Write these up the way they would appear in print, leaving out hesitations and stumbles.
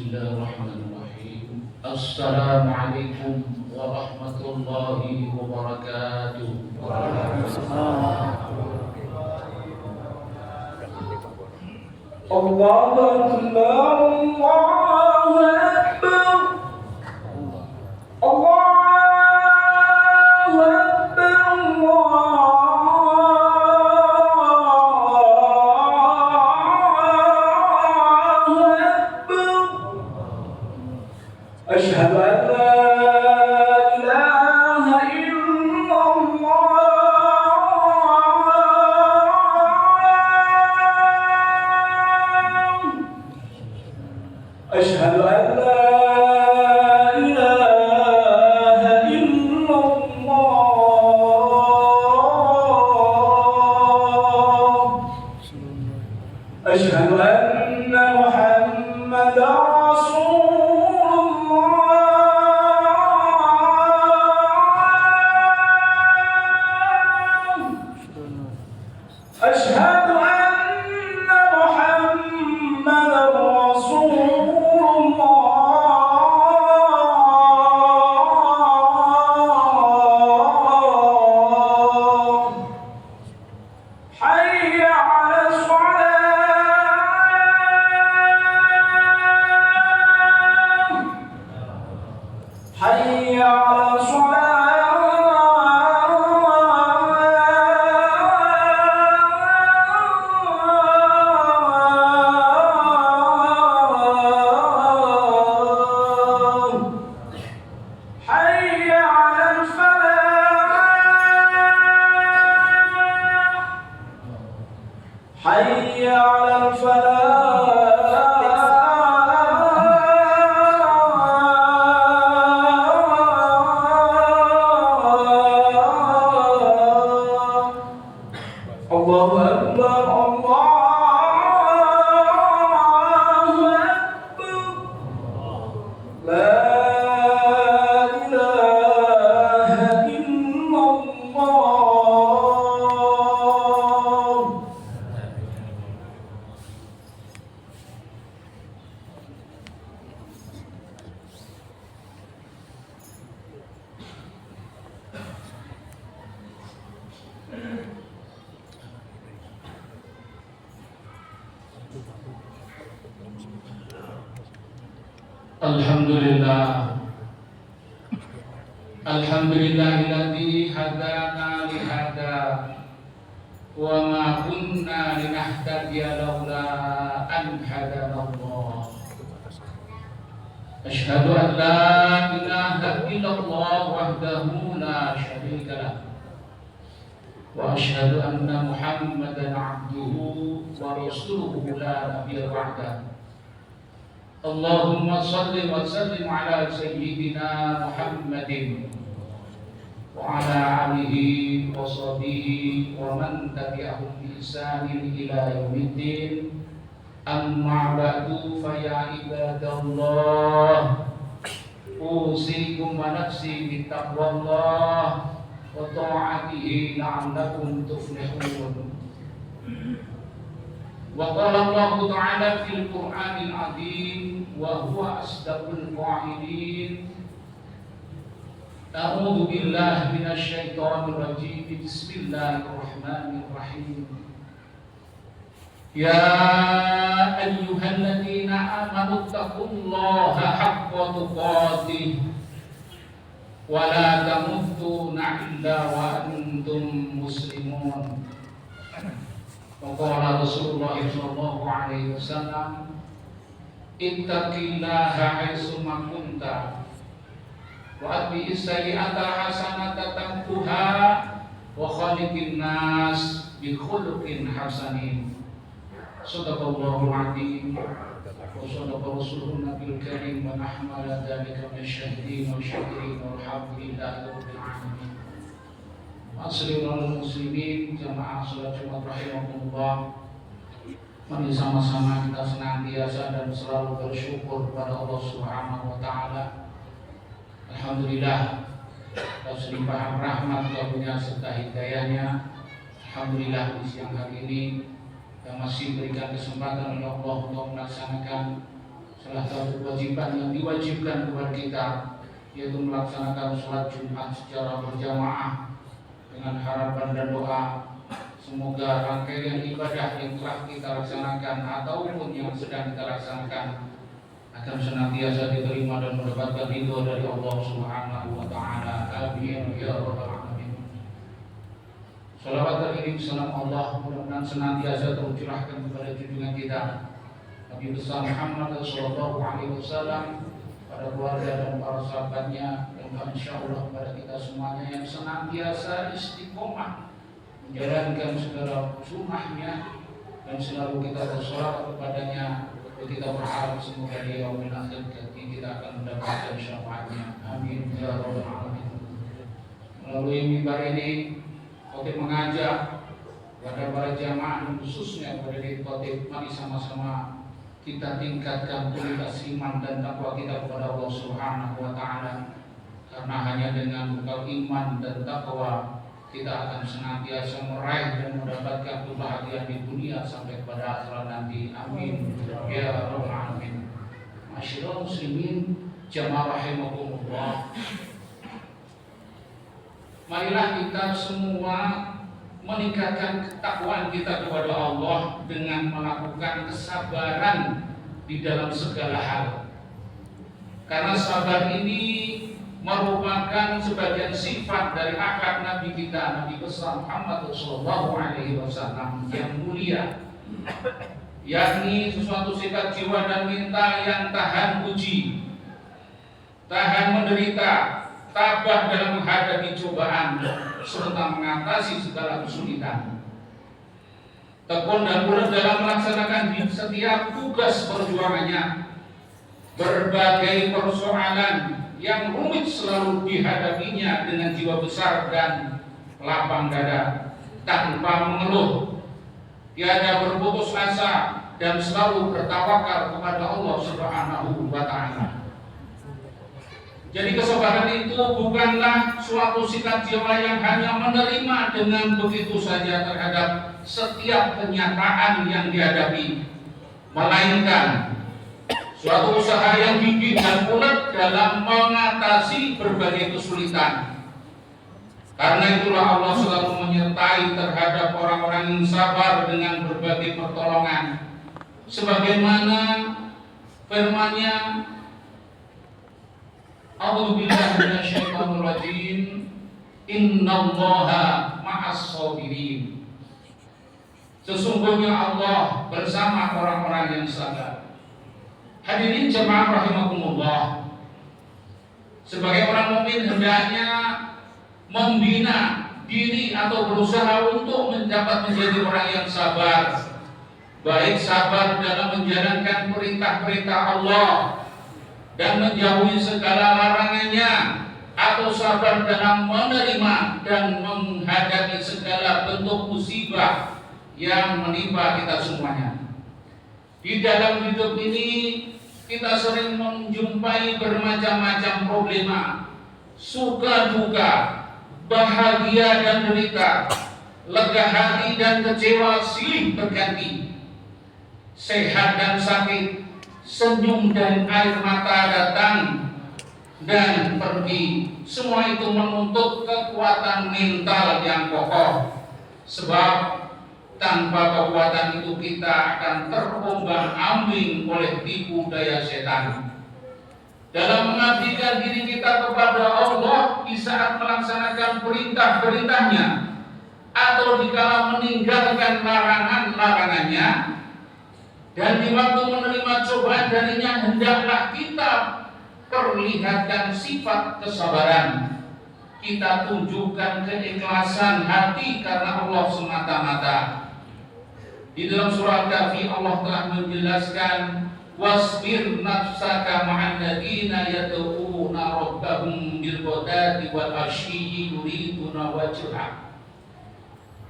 Bismillahirrahmanirrahim. Assalamualaikum warahmatullahi wabarakatuh. Allahu Akbar, Allahu Akbar, Allahu Akbar, Allahu Akbar. Asyhadu an la ilaha illallah. أشهد أن لا إله إلا الله. أشهد أن محمدا رسول الله. أشهد أن محمدا رسول حي على الصلاة، حي على الصلاة، حي على الفلاح، حي على الفلاح. الله أكبر، الله أكبر. لا إله إلا الله. Alhamdulillah. Alhamdulillahilladzi hadana li hada wa ma kunna linahtadiya laula an hadana Allah. Asyhadu an la ilaha illallah wahdahu la syarika lah. Wa asyhadu anna Muhammadan abduhu wa rasuluhu la nabiyya ba'dah. Allahumma salli wa sallim ala sayyidina Muhammadin wa ala alihi wa sahbihi wa man tabi'ahum bi ihsanin ila yaumiddin. Amma ba'du, fa ya ibadallah, usikum wa nafsi bi taqwallah wa ta'atihi la'allakum tuflihun. Wa qala Allah ta'ala fil Qur'anil 'azim wa huwa asdaqul qa'ilin. A'udzu billahi minasy syaithanir rajim. Bismillahirrahmanirrahim. Ya ayyuhalladzina amanu taqullaha haqqa tuqatih wa la tamutunna illa wa antum muslimun. Qala Rasulullah sallallahu alaihi wasallam, ittaqillaha haitsu ma kunta wa atbi'is sayyi'ata hasanata tamkuha wa khaliqin nas bi khuluqin hasanin. Shadaqallahu al-'azim wa shadaqa rasuluhu nabiyul karim wa nahmala dzalika min syahidin wa syakirin walhamdulillahi rabbil alamin. Assalamualaikum muslimin jamaah salat Jumat rahimakumullah. Mari sama-sama kita senantiasa dan selalu bersyukur kepada Allah Subhanahu wa taala. Alhamdulillah atas limpahan rahmat karunia serta hidayahnya. Alhamdulillah di siang hari ini yang masih berikan kesempatan oleh Allah untuk melaksanakan salah satu kewajiban yang diwajibkan kepada kita yaitu melaksanakan sholat Jumat secara berjamaah dengan harapan dan doa semoga rangkaian ibadah yang telah kita laksanakan ataupun yang sedang kita laksanakan akan senantiasa diterima dan mendapatkan ridho dari Allah Subhanahu wa taala. Amin ya rabbal alamin. Shalawat dan iring salam Allah mudah-mudahan senantiasa tercurahkan kepada junjungan kita Nabi besar Muhammad sallallahu alaihi wasallam, pada keluarga dan para sahabatnya, dan insyaallah kepada kita semuanya yang senantiasa istiqomah menjalankan segala sunnahnya dan selalu kita bersolawat kepadanya. Kita berharap semoga di yaumil akhir kita akan mendapatkan syafaatnya. Amin ya rabbal alamin. Melalui mimbar ini khotib mengajak kepada para jamaah khususnya kepada diri khotib, mari sama-sama kita tingkatkan kualitas iman dan takwa kita kepada Allah Subhanahu wa taala. Karena hanya dengan bekal iman dan takwa kita akan senantiasa meraih dan mendapatkan kebahagiaan di dunia sampai kepada akhirat nanti. Amin ya rabbal alamin. Masyaallah muslimin jamaah rahimakumullah. Marilah kita semua meningkatkan ketakwaan kita kepada Allah dengan melakukan kesabaran di dalam segala hal. Karena sabar ini merupakan sebagian sifat dari akhlak Nabi kita, Nabi besar Muhammad sallallahu alaihi wasallam yang mulia, yakni sesuatu sifat jiwa dan mental yang tahan uji, tahan menderita, tabah dalam menghadapi cobaan serta mengatasi segala kesulitan, tekun dan bulat dalam melaksanakan setiap tugas perjuangannya. Berbagai persoalan yang rumit selalu dihadapinya dengan jiwa besar dan lapang dada, tanpa mengeluh, tiada berputus asa, dan selalu bertawakal kepada Allah Subhanahu wa taala. Jadi kesabaran itu bukanlah suatu sikap jiwa yang hanya menerima dengan begitu saja terhadap setiap kenyataan yang dihadapi, melainkan suatu usaha yang gigih dan ulet dalam mengatasi berbagai kesulitan. Karena itulah Allah selalu menyertai terhadap orang-orang yang sabar dengan berbagai pertolongan. Sebagaimana firman-Nya, A'udzubillahi minasyaitonir rajim, innallaha ma'as sabirin. Sesungguhnya Allah bersama orang-orang yang sabar. Hadirin jemaah rahimakumullah, sebagai orang mukmin hendaknya membina diri atau berusaha untuk mendapat menjadi orang yang sabar, baik sabar dalam menjalankan perintah-perintah Allah dan menjauhi segala larangannya, atau sabar dalam menerima dan menghadapi segala bentuk musibah yang menimpa kita semuanya. Di dalam hidup ini kita sering menjumpai bermacam-macam problema, suka duka, bahagia dan derita, lega hati dan kecewa silih berganti, sehat dan sakit, senyum dan air mata datang dan pergi. Semua itu menuntut kekuatan mental yang kokoh, sebab tanpa kekuatan itu kita akan terombang-ambing oleh tipu daya setan. Dalam mengabdikan diri kita kepada Allah di saat melaksanakan perintah-perintahnya, atau dikala meninggalkan larangan-larangannya, dan di waktu menerima cobaan darinya, hendaklah kita perlihatkan sifat kesabaran. Kita tunjukkan keikhlasan hati karena Allah semata-mata. Di dalam surah Kahfi Allah telah menjelaskan, wasbir nafsaka ma'al ladina yad'una rabbahum bil ghadati wal ashyi yuriduna wajhah.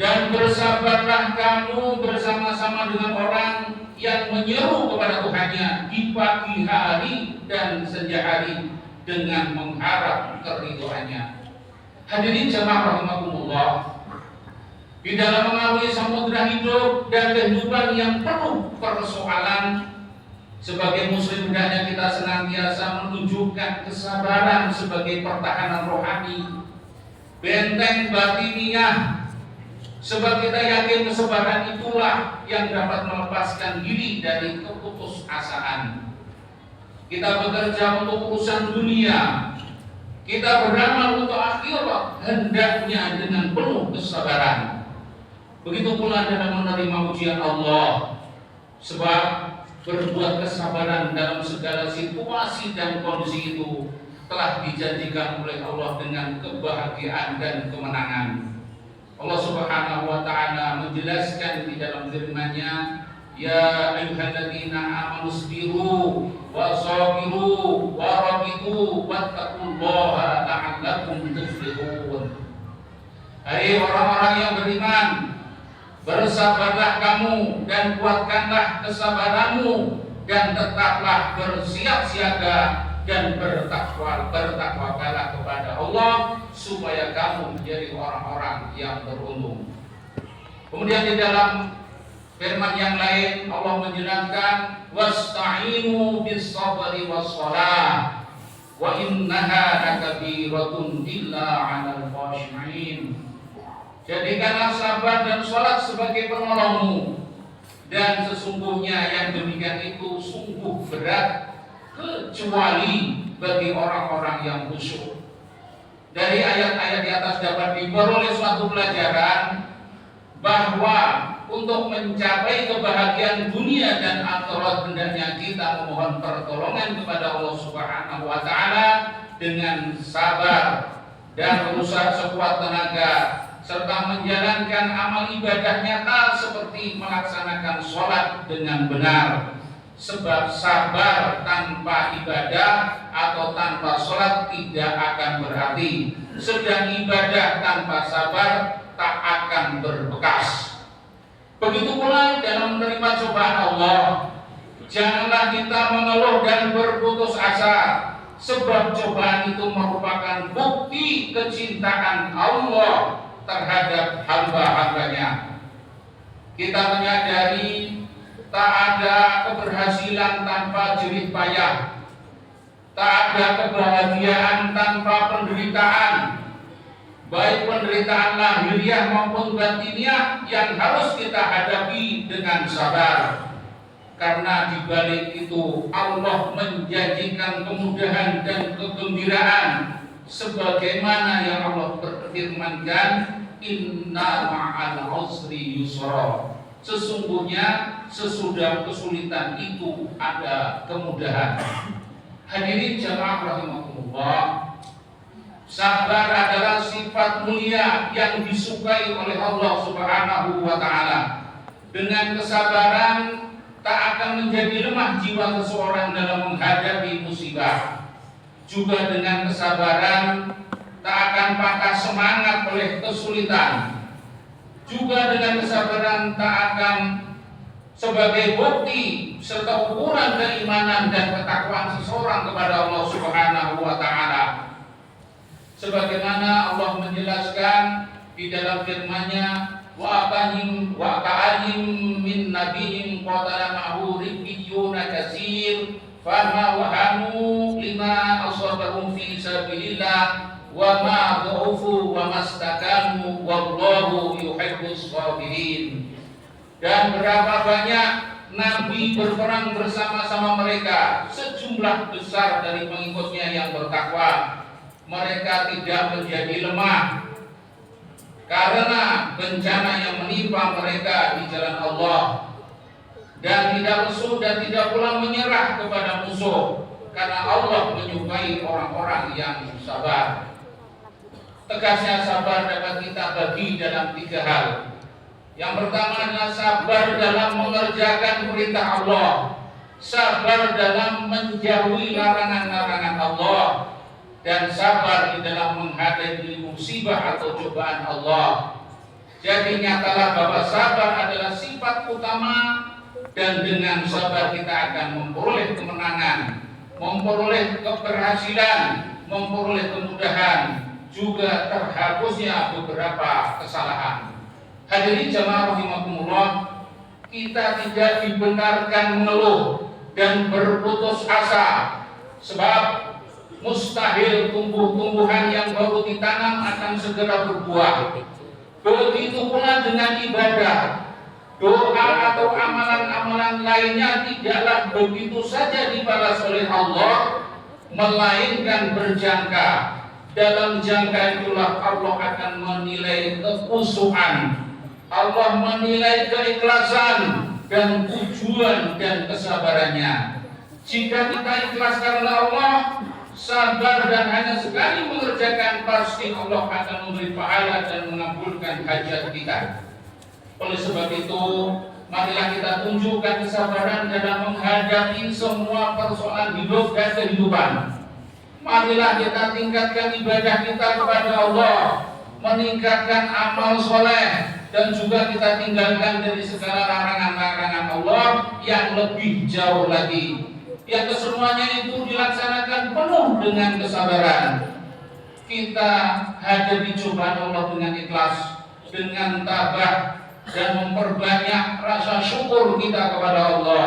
Dan bersabarlah kamu bersama-sama dengan orang yang menyeru kepada Tuhannya di pagi hari dan senja hari dengan mengharap keridhoannya. Hadirin jemaah rahimakumullah, di dalam mengarungi samudera hidup dan kehidupan yang penuh persoalan, Sebagai muslim hendaknya kita senantiasa menunjukkan kesabaran sebagai pertahanan rohani, benteng batiniah. Sebab kita yakin kesabaran itulah yang dapat melepaskan diri dari keputusasaan. Kita bekerja untuk urusan dunia, kita beramal untuk akhirat, hendaknya dengan penuh kesabaran. Begitu pula dalam menerima ujian Allah. Sebab berbuat kesabaran dalam segala situasi dan kondisi itu telah dijanjikan oleh Allah dengan kebahagiaan dan kemenangan. Allah Subhanahu wa taala menjelaskan di dalam firman-Nya, ya ayyuhalladzina amanu sabiru wa sabiru wa rabitu wattaqullaha la'allakum tuflihun. Hai orang-orang yang beriman, bersabarlah kamu dan kuatkanlah kesabaranmu dan tetaplah bersiap siaga dan bertakwalah kepada Allah supaya kamu menjadi orang-orang yang beruntung. Kemudian di dalam firman yang lain Allah menjelaskan wasta'inu bis-sabri was-shalah wa innaha lakabiratun illa 'alal khashi'in. Jadikanlah sabar dan sholat sebagai penolongmu, dan sesungguhnya yang demikian itu sungguh berat kecuali bagi orang-orang yang khusyuk. Dari ayat-ayat di atas dapat diperoleh suatu pelajaran bahwa untuk mencapai kebahagiaan dunia dan akhirat hendaknya kita memohon pertolongan kepada Allah Subhanahu wa taala dengan sabar dan berusaha sekuat tenaga, serta menjalankan amal ibadah nyata seperti melaksanakan sholat dengan benar. Sebab sabar tanpa ibadah atau tanpa sholat tidak akan berarti, sedang ibadah tanpa sabar tak akan berbekas. Begitu pula dalam menerima cobaan Allah, janganlah kita mengeluh dan berputus asa, sebab cobaan itu merupakan bukti kecintaan Allah terhadap hamba-hambanya. Kita menyadari tak ada keberhasilan tanpa jerih payah, tak ada kebahagiaan tanpa penderitaan, baik penderitaan lahiriah maupun batiniah yang harus kita hadapi dengan sabar. Karena di balik itu Allah menjanjikan kemudahan dan kegembiraan, sebagaimana yang Allah berfirmankan, inna ma'al usri yusra. Sesungguhnya sesudah kesulitan itu ada kemudahan. Hadirin jamaah rahimakumullah, sabar adalah sifat mulia yang disukai oleh Allah Subhanahu wa taala. Dengan kesabaran tak akan menjadi lemah jiwa seseorang dalam menghadapi musibah. Juga dengan kesabaran tak akan patah semangat oleh kesulitan. Juga dengan kesabaran tak akan sebagai bukti serta ukuran keimanan dan ketakwaan seseorang kepada Allah Subhanahu wa taala. Sebagaimana Allah menjelaskan di dalam firman-Nya, wa ka'ayyin min nabiyyin qatala ma'hu ribbiyuna katsir fama wahanu lima asabahum fi sabilillah wa ma dha'ufu wa mastakanu wallahu yuhibbus sabirin. Dan berapa banyak nabi berperang bersama-sama mereka, sejumlah besar dari pengikutnya yang bertakwa. Mereka tidak menjadi lemah karena bencana yang menimpa mereka di jalan Allah, dan tidak lesu dan tidak pula menyerah kepada musuh, karena Allah menyukai orang-orang yang sabar. Tegasnya sabar dapat kita bagi dalam 3 hal. Yang pertama adalah sabar dalam mengerjakan perintah Allah, sabar dalam menjauhi larangan-larangan Allah, dan sabar di dalam menghadapi musibah atau cobaan Allah. Jadi nyatalah bahwa sabar adalah sifat utama, dan dengan sabar kita akan memperoleh kemenangan, memperoleh keberhasilan, memperoleh kemudahan, juga terhapusnya beberapa kesalahan. Hadirin jamaah rahimakumullah, kita tidak dibenarkan mengeluh, dan berputus asa, sebab mustahil tumbuh-tumbuhan yang baru ditanam akan segera berbuah. Begitu pula dengan ibadah, doa atau amalan-amalan lainnya tidaklah begitu saja dibalas oleh Allah, melainkan berjangka. Dalam jangka itulah Allah akan menilai kekhusyukan, Allah menilai keikhlasan dan tujuan dan kesabarannya. Jika kita ikhlas karena Allah, sabar dan hanya sekali mengerjakan, pasti Allah akan memberi pahala dan mengabulkan hajat kita. Oleh sebab itu, marilah kita tunjukkan kesabaran dalam menghadapi semua persoalan hidup dan kehidupan. Marilah kita tingkatkan ibadah kita kepada Allah, meningkatkan amal soleh, dan juga kita tinggalkan dari segala larangan-larangan Allah yang lebih jauh lagi. Yang kesemuanya itu dilaksanakan penuh dengan kesabaran. Kita hadapi cobaan Allah dengan ikhlas, dengan tabah, dan memperbanyak rasa syukur kita kepada Allah.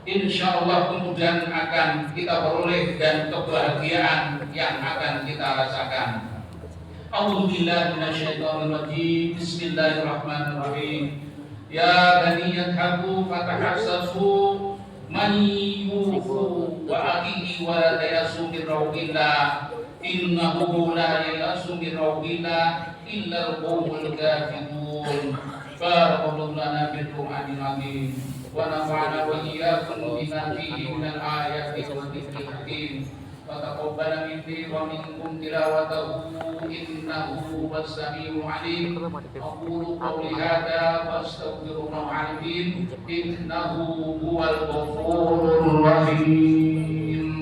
Insya Allah kemudian akan kita peroleh dan kebahagiaan yang akan kita rasakan. A'udzubillahi minasyaitonirrajim. Bismillahirrahmanirrahim. Ya bani yadhabu fatahassasu man yufu wa akhihi wa la tayasu min rawillah innahu la yayasu min rawillah illa al-qawmul kafirun. Barakallahu lana bil Qur'anil azim wa nafa'ana wa iyyakum bima fihi minal ayati wa dzikril hakim. Wa taqabbala minni wa minkum tilawatahu innahu huwas samiul alim. Aqulu qawli hadza wa astaghfirullahal azim innahu huwal ghafurur rahim.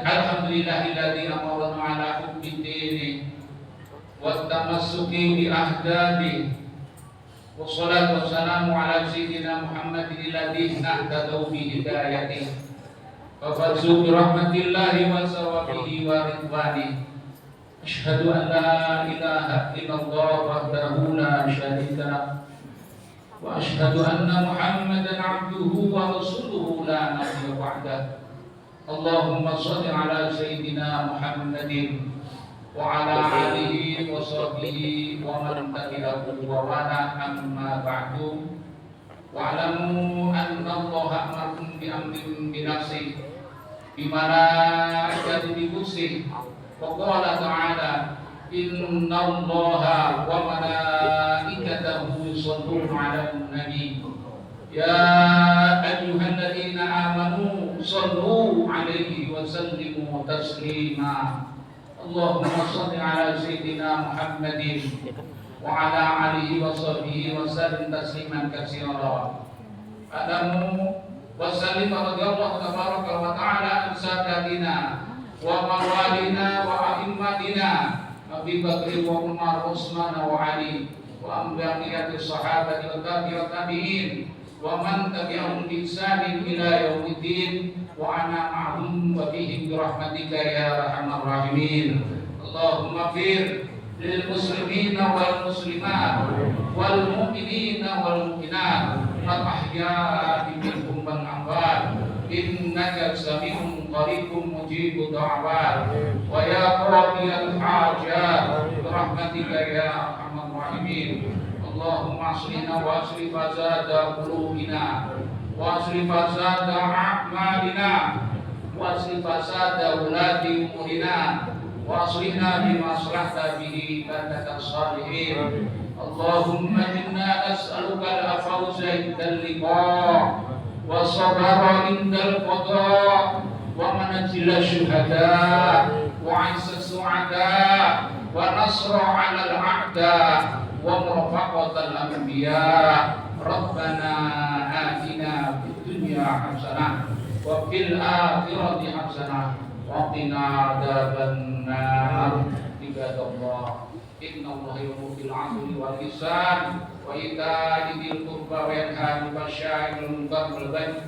Alhamdulillahilladzi amarna ala hubbi dini wa tamassuki bi ahdabi. Wassalatu wassalamu ala sayyidina Muhammadin alladzi nahtadaw bi hidayatihi wa fazu bi rahmatillahi wa sawabihi wa ridwani. Asyhadu an la ilaha illallah wahdahu la syarika lah wa asyhadu anna Muhammadan abduhu wa rasuluhu la nabiyya ba'dah. Allahumma shalli ala sayyidina Muhammadin wa ala alihi wa sahbihi wa man tabi'ahu wa wala, amma ba'du. Wa alamu anna Allah amarakum bi amrin bi nafsihi bi malaikatihi bi qudsihi wa qala ta'ala inna Allaha wa malaikatahu yusholluna 'alan nabi ya ayyuhalladzina amanu shallu 'alaihi wa sallimu taslima. Allahumma shalli 'ala sayyidina Muhammadin wa 'ala alihi wa sahbihi wa sallim tasliman katsira. Adamu wa sallim radhiyallahu tabaraka wa ta'ala an sadatina wa mawalina wa a'immatina Abi Bakr wa Umar Utsman wa Ali wa ambiyati sahabati wa tabi'in wa man tabi'ahum bi ihsanin ila yaumiddin wa ana ma'hum wa bihim bi rahmatika ya arhamar rahimin. Allahumma fir lil muslimina wal muslimat wal mu'minina wal mu'minat al ahya'i minhum wal amwat innaka sami'un qaribun mujibud da'wat wa ya qadiyal hajat bi rahmatika ya arhamar rahimin. Allahumma aslina wa aslih fasada qulubina wa aslih fasada a'malina wa aslih fasada ulati umurina wa aslihna bima aslahta bihi ibadaka salihin. Allahumma inna nas'aluka al-fawza indal liqa wa sabara indal qada wa manazila syuhada wa 'izza su'ada wa nasra 'alal a'da wa murafaqatal anbiya. Rabbana atina fid dunya hasanah wa fil akhirati hasanah wa qina adzabannar. Innallaha ya'muru bil 'adli wal ihsan wa ita'i dzil qurba wa yanha 'anil fahsya'i wal munkari wal baghi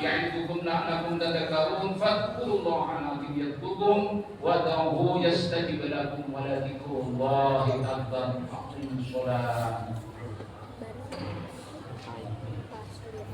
ya'idukum la'allakum tadhakkarun fadhkurullaha 'azim yadhkurkum wa da'uhu yastajib lakum wa la dzikrullahi akbar. Aqimus shalah.